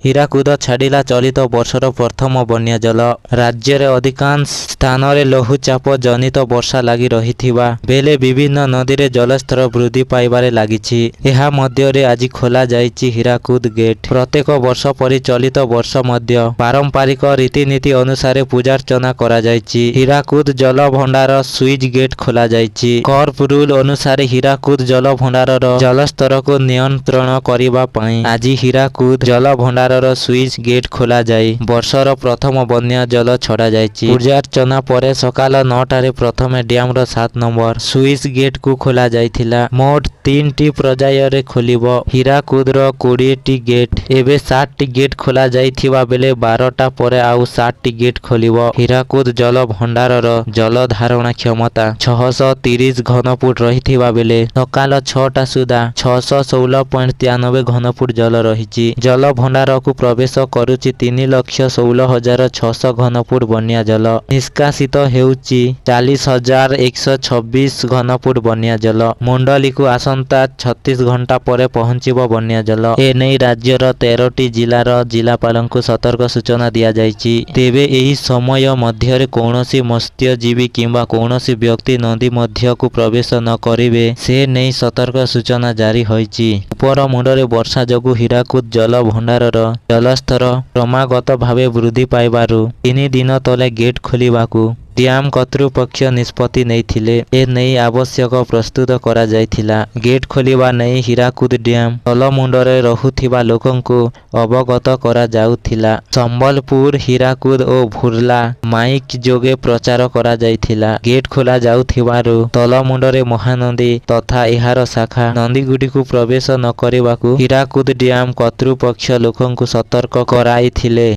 ହୀରାକୁଦ ଛାଡ଼ିଲା ଚଳିତ ବର୍ଷର ପ୍ରଥମ ବନ୍ୟା ଜଳ। ରାଜ୍ୟରେ ଅଧିକାଂଶ ସ୍ଥାନରେ ଲଘୁଚାପ ଜନିତ ବର୍ଷା ଲାଗି ରହିଥିବା ବେଳେ ବିଭିନ୍ନ ନଦୀରେ ଜଳସ୍ତର ବୃଦ୍ଧି ପାଇବାରେ ଲାଗିଛି। ଏହା ମଧ୍ୟରେ ଆଜି ଖୋଲା ଯାଇଛି ହୀରାକୁଦ ଗେଟ୍। ପ୍ରତ୍ୟେକ ବର୍ଷ ପରି ଚଳିତ ବର୍ଷ ମଧ୍ୟ ପାରମ୍ପରିକ ରୀତିନୀତି ଅନୁସାରେ ପୂଜାର୍ଚ୍ଚନା କରାଯାଇଛି। ହୀରାକୁଦ ଜଳ ଭଣ୍ଡାର ସୁଇଚ୍ ଗେଟ୍ ଖୋଲାଯାଇଛି। କର୍ପ ରୁଲ ଅନୁସାରେ ହୀରାକୁଦ ଜଳ ଭଣ୍ଡାରର ଜଳସ୍ତରକୁ ନିୟନ୍ତ୍ରଣ କରିବା ପାଇଁ ଆଜି ହୀରାକୁଦ ଜଳ ଭଣ୍ଡାରର ସୁଇଚ୍ ଗେଟ୍ ଖୋଲାଯାଇ ବର୍ଷର ପ୍ରଥମ ବନ୍ୟା ଜଳ ଛଡ଼ାଯାଇଛି। ପୂଜାର୍ଚ୍ଚନା ପରେ ସକାଳ 9ଟାରେ ପ୍ରଥମେ ଡ୍ୟାମର 7 ନମ୍ବର ସୁଇଚ୍ ଗେଟ୍କୁ ଖୋଲାଯାଇଥିଲା। ମୋଟ 3ଟି ପର୍ଯ୍ୟାୟରେ ଖୋଲିବ। ହୀରାକୁଦର 20ଟି ଗେଟ୍। ଏବେ 7ଟି ଗେଟ୍ ଖୋଲାଯାଇଥିବା ବେଳେ 12ଟା ପରେ ଆଉ 7ଟି ଗେଟ୍ ଖୋଲିବ। ହୀରାକୁଦ ଜଳ ଭଣ୍ଡାରର ଜଳ ଧାରଣା କ୍ଷମତା 630 ଘନଫୁଟ ରହିଥିବା ବେଳେ ସକାଳ 6ଟା ସୁଦ୍ଧା 616.93 ଘନଫୁଟ ଜଳ ରହିଛି। ଜଳ ଭଣ୍ଡାରକୁ ପ୍ରବେଶ କରୁଛି 3,16,600 ଘନଫୁଟ ବନ୍ୟା ଜଳ। ନିଷ୍କାସିତ ହେଉଛି 40,126 ଘନଫୁଟ ବନ୍ୟା ଜଳ। ମଣ୍ଡଳୀକୁ ଆସନ୍ତା 36 ଘଣ୍ଟା ପରେ ପହଞ୍ଚିବ ବନ୍ୟା ଜଳ। ଏନେଇ ରାଜ୍ୟର 13ଟି ଜିଲ୍ଲାର ଜିଲ୍ଲାପାଳଙ୍କୁ ସତର୍କ ସୂଚନା ଦିଆଯାଇଛି। ତେବେ ଏହି ସମୟ ମଧ୍ୟରେ କୌଣସି ମତ୍ସ୍ୟଜୀବୀ କିମ୍ବା କୌଣସି ବ୍ୟକ୍ତି ନଦୀ ମଧ୍ୟକୁ ପ୍ରବେଶ ନ କରିବେ ସେ ନେଇ ସତର୍କ ସୂଚନା ଜାରି ହୋଇଛି। ଉପର ମୁଣ୍ଡରେ ବର୍ଷା ଯୋଗୁଁ ହୀରାକୁଦ ଜଳ ଭଣ୍ଡାରର ଜଳସ୍ତର କ୍ରମାଗତ ଭାବେ ବୃଦ୍ଧି ପାଇବାରୁ 3 ଦିନ ତଳେ ଗେଟ୍ ଖୋଲିବାକୁ ଡ୍ୟାମ କର୍ତ୍ତୃପକ୍ଷ ନିଷ୍ପତ୍ତି ନେଇଥିଲେ। ଏନେଇ ଆବଶ୍ୟକ ପ୍ରସ୍ତୁତ କରାଯାଇଥିଲା। ଗେଟ୍ ଖୋଲିବା ନେଇ ହୀରାକୁଦ ଡ୍ୟାମ ତଳମୁଣ୍ଡରେ ରହୁଥିବା ଲୋକଙ୍କୁ ଅବଗତ କରାଯାଉଥିଲା। ସମ୍ବଲପୁର, ହୀରାକୁଦ ଓ ଭୁର୍ଲା ମାଇକ୍ ଯୋଗେ ପ୍ରଚାର କରାଯାଇଥିଲା। ଗେଟ୍ ଖୋଲା ଯାଉଥିବାରୁ ତଳମୁଣ୍ଡରେ ମହାନଦୀ ତଥା ଏହାର ଶାଖା ନଦୀଗୁଡ଼ିକୁ ପ୍ରବେଶ ନ କରିବାକୁ ହୀରାକୁଦ ଡ୍ୟାମ କର୍ତ୍ତୃପକ୍ଷ ଲୋକଙ୍କୁ ସତର୍କ କରାଇଥିଲେ।